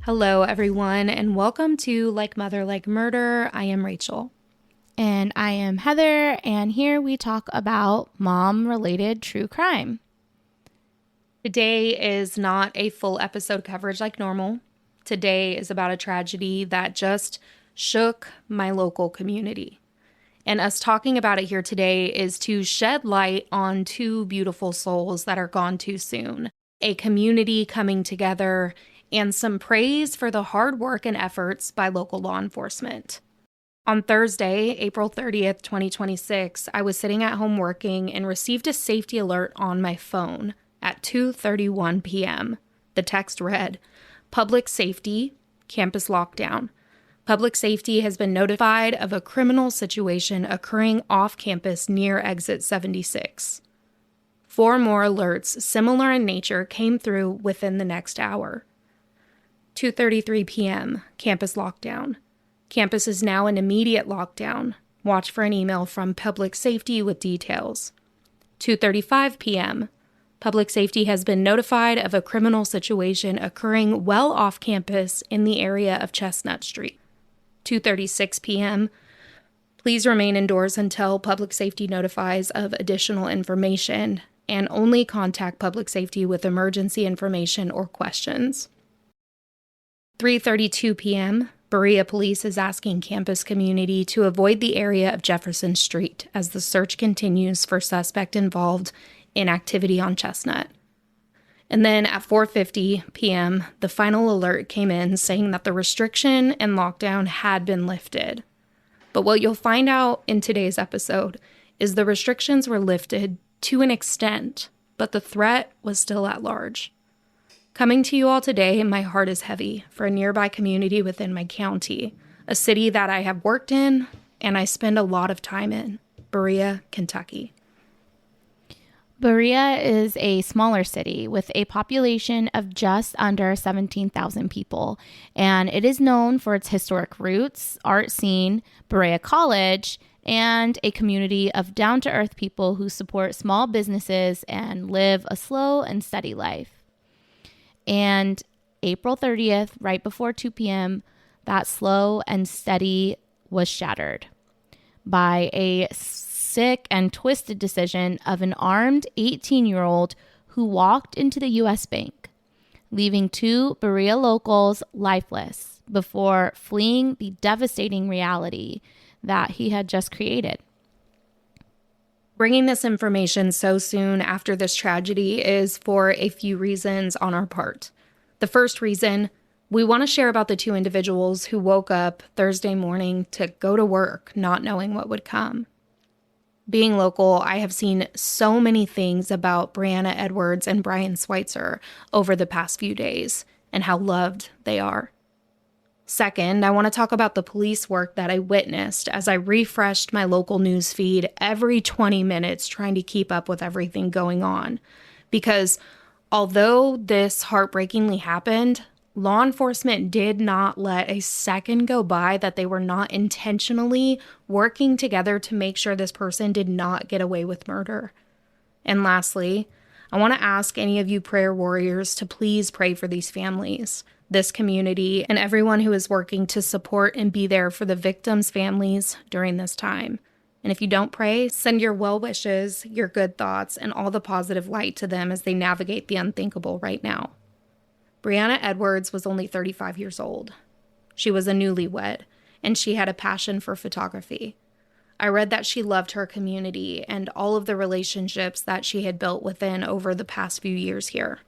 Hello, everyone, and welcome to Like Mother, Like Murder. I am Rachel. And I am Heather, and here we talk about mom-related true crime. Today is not a full episode coverage like normal. Today is about a tragedy that just shook my local community. And us talking about it here today is to shed light on two beautiful souls that are gone too soon, a community coming together, and some praise for the hard work and efforts by local law enforcement. On Thursday, April 30th, 2026, I was sitting at home working and received a safety alert on my phone at 2:31 p.m. The text read, "Public safety, campus lockdown. Public safety has been notified of a criminal situation occurring off campus near exit 76. 4 more alerts similar in nature came through within the next hour. 2:33 p.m., campus lockdown. Campus is now in immediate lockdown. Watch for an email from public safety with details. 2:35 p.m., public safety has been notified of a criminal situation occurring well off campus in the area of Chestnut Street. 2:36 p.m., please remain indoors until public safety notifies of additional information and only contact public safety with emergency information or questions. 3:32 p.m., Berea police is asking campus community to avoid the area of Jefferson Street as the search continues for suspect involved in activity on Chestnut. And then at 4:50 p.m., the final alert came in saying that the restriction and lockdown had been lifted. But what you'll find out in today's episode is the restrictions were lifted to an extent, but the threat was still at large. Coming to you all today, my heart is heavy for a nearby community within my county, a city that I have worked in and I spend a lot of time in, Berea, Kentucky. Berea is a smaller city with a population of just under 17,000 people, and it is known for its historic roots, art scene, Berea College, and a community of down-to-earth people who support small businesses and live a slow and steady life. And April 30th, right before 2 p.m., that slow and steady was shattered by a sick and twisted decision of an armed 18-year-old who walked into the U.S. Bank, leaving 2 Berea locals lifeless before fleeing the devastating reality that he had just created. Bringing this information so soon after this tragedy is for a few reasons on our part. The first reason, we want to share about the 2 individuals who woke up Thursday morning to go to work not knowing what would come. Being local, I have seen so many things about Breanna Edwards and Brian Sweitzer over the past few days and how loved they are. Second, I want to talk about the police work that I witnessed as I refreshed my local news feed every 20 minutes trying to keep up with everything going on. Because although this heartbreakingly happened, law enforcement did not let a second go by that they were not intentionally working together to make sure this person did not get away with murder. And lastly, I want to ask any of you prayer warriors to please pray for these families, this community, and everyone who is working to support and be there for the victims' families during this time. And if you don't pray, send your well wishes, your good thoughts, and all the positive light to them as they navigate the unthinkable right now. Breanna Edwards was only 35 years old. She was a newlywed, and she had a passion for photography. I read that she loved her community and all of the relationships that she had built within over the past few years here.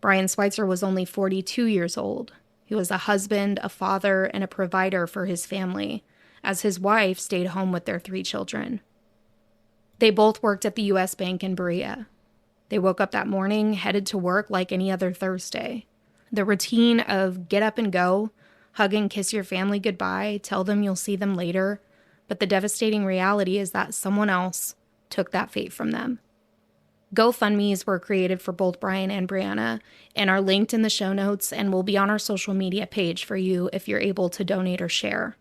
Brian Sweitzer was only 42 years old. He was a husband, a father, and a provider for his family, as his wife stayed home with their 3 children. They both worked at the U.S. Bank in Berea. They woke up that morning, headed to work like any other Thursday. The routine of get up and go, hug and kiss your family goodbye, tell them you'll see them later, but the devastating reality is that someone else took that fate from them. GoFundMes were created for both Brian and Breanna and are linked in the show notes and will be on our social media page for you if you're able to donate or share.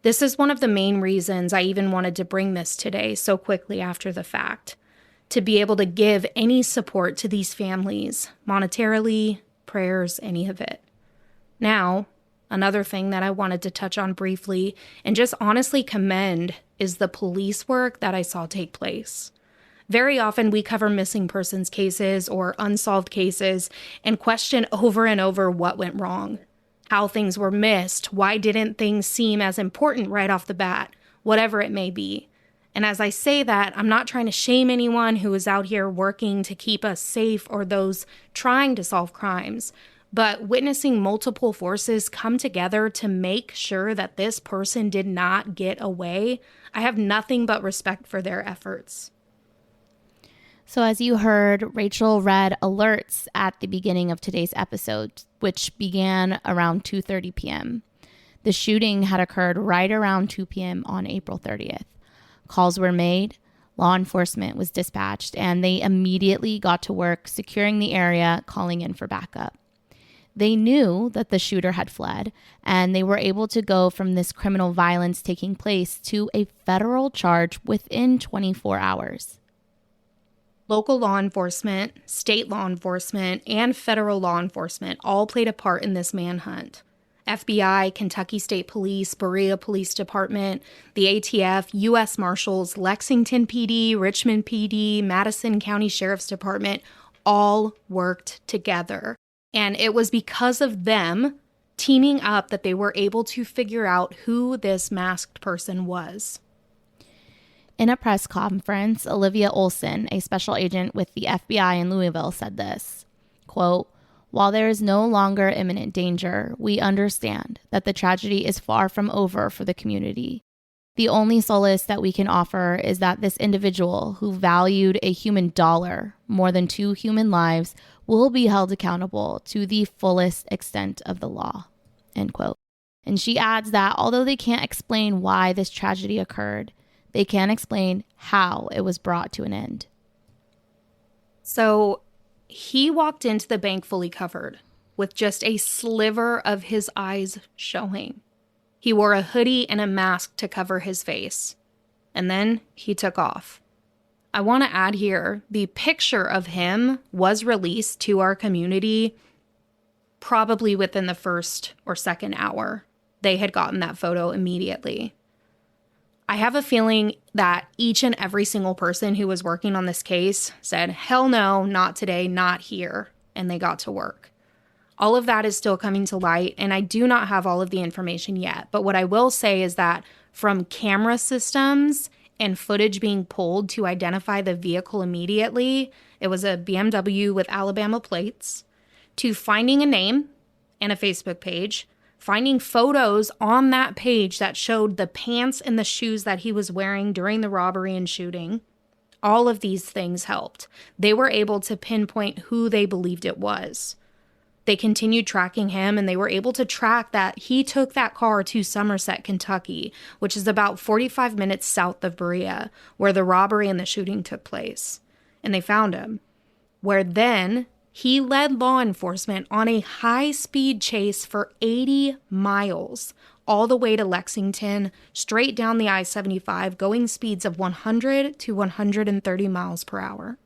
This is one of the main reasons I even wanted to bring this today so quickly after the fact, to be able to give any support to these families, monetarily, prayers, any of it. Now, another thing that I wanted to touch on briefly and just honestly commend is the police work that I saw take place. Very often we cover missing persons cases or unsolved cases and question over and over what went wrong, how things were missed, why didn't things seem as important right off the bat, whatever it may be. And as I say that, I'm not trying to shame anyone who is out here working to keep us safe or those trying to solve crimes. But witnessing multiple forces come together to make sure that this person did not get away, I have nothing but respect for their efforts. So as you heard, Rachel read alerts at the beginning of today's episode, which began around 2:30 p.m. The shooting had occurred right around 2 p.m. on April 30th. Calls were made, law enforcement was dispatched, and they immediately got to work securing the area, calling in for backup. They knew that the shooter had fled, and they were able to go from this criminal violence taking place to a federal charge within 24 hours. Local law enforcement, state law enforcement, and federal law enforcement all played a part in this manhunt. FBI, Kentucky State Police, Berea Police Department, the ATF, U.S. Marshals, Lexington PD, Richmond PD, Madison County Sheriff's Department all worked together. And it was because of them teaming up that they were able to figure out who this masked person was. In a press conference, Olivia Olson, a special agent with the FBI in Louisville, said this, quote, "While there is no longer imminent danger, we understand that the tragedy is far from over for the community. The only solace that we can offer is that this individual who valued a human dollar more than 2 human lives will be held accountable to the fullest extent of the law," end quote. And she adds that although they can't explain why this tragedy occurred, they can explain how it was brought to an end. So he walked into the bank fully covered, with just a sliver of his eyes showing. He wore a hoodie and a mask to cover his face. And then he took off. I want to add here, the picture of him was released to our community probably within the first or second hour. They had gotten that photo immediately. I have a feeling that each and every single person who was working on this case said, hell no, not today, not here, and they got to work. All of that is still coming to light, and I do not have all of the information yet. But what I will say is that from camera systems and footage being pulled to identify the vehicle immediately, it was a BMW with Alabama plates, to finding a name and a Facebook page, finding photos on that page that showed the pants and the shoes that he was wearing during the robbery and shooting. All of these things helped. They were able to pinpoint who they believed it was. They continued tracking him, and they were able to track that he took that car to Somerset, Kentucky, which is about 45 minutes south of Berea, where the robbery and the shooting took place. And they found him, where then he led law enforcement on a high-speed chase for 80 miles, all the way to Lexington, straight down the I-75, going speeds of 100 to 130 miles per hour.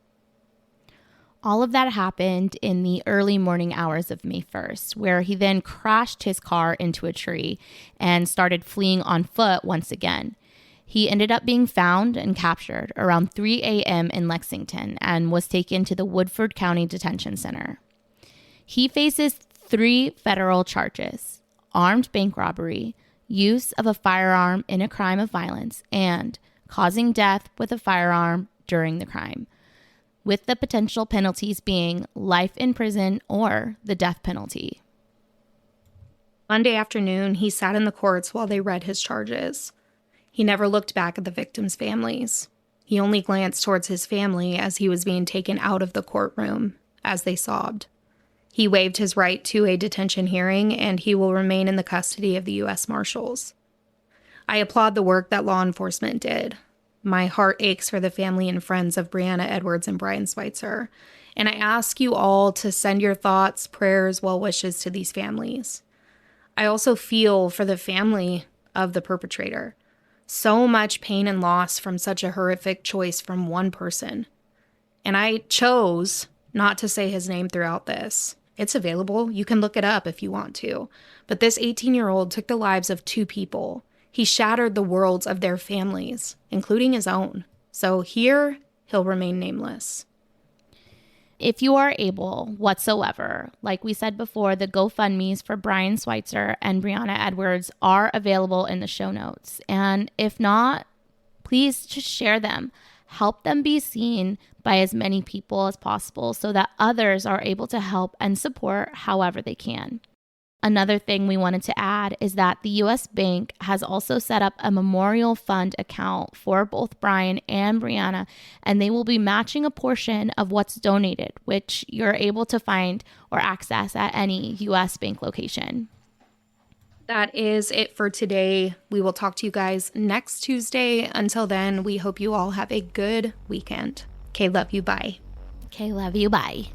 All of that happened in the early morning hours of May 1st, where he then crashed his car into a tree and started fleeing on foot once again. He ended up being found and captured around 3 a.m. in Lexington and was taken to the Woodford County Detention Center. He faces 3 federal charges: armed bank robbery, use of a firearm in a crime of violence, and causing death with a firearm during the crime, with the potential penalties being life in prison or the death penalty. Monday afternoon, he sat in the courts while they read his charges. He never looked back at the victims' families. He only glanced towards his family as he was being taken out of the courtroom, as they sobbed. He waived his right to a detention hearing, and he will remain in the custody of the U.S. Marshals. I applaud the work that law enforcement did. My heart aches for the family and friends of Breanna Edwards and Brian Sweitzer, and I ask you all to send your thoughts, prayers, well wishes to these families. I also feel for the family of the perpetrator. So much pain and loss from such a horrific choice from one person. And I chose not to say his name throughout this. It's available. You can look it up if you want to. But this 18-year-old took the lives of 2 people. He shattered the worlds of their families, including his own. So here, he'll remain nameless. If you are able whatsoever, like we said before, the GoFundMes for Brian Sweitzer and Breanna Edwards are available in the show notes. And if not, please just share them. Help them be seen by as many people as possible so that others are able to help and support however they can. Another thing we wanted to add is that the U.S. Bank has also set up a memorial fund account for both Brian and Breanna, and they will be matching a portion of what's donated, which you're able to find or access at any U.S. Bank location. That is it for today. We will talk to you guys next Tuesday. Until then, we hope you all have a good weekend. Okay, love you. Bye. Okay, love you. Bye.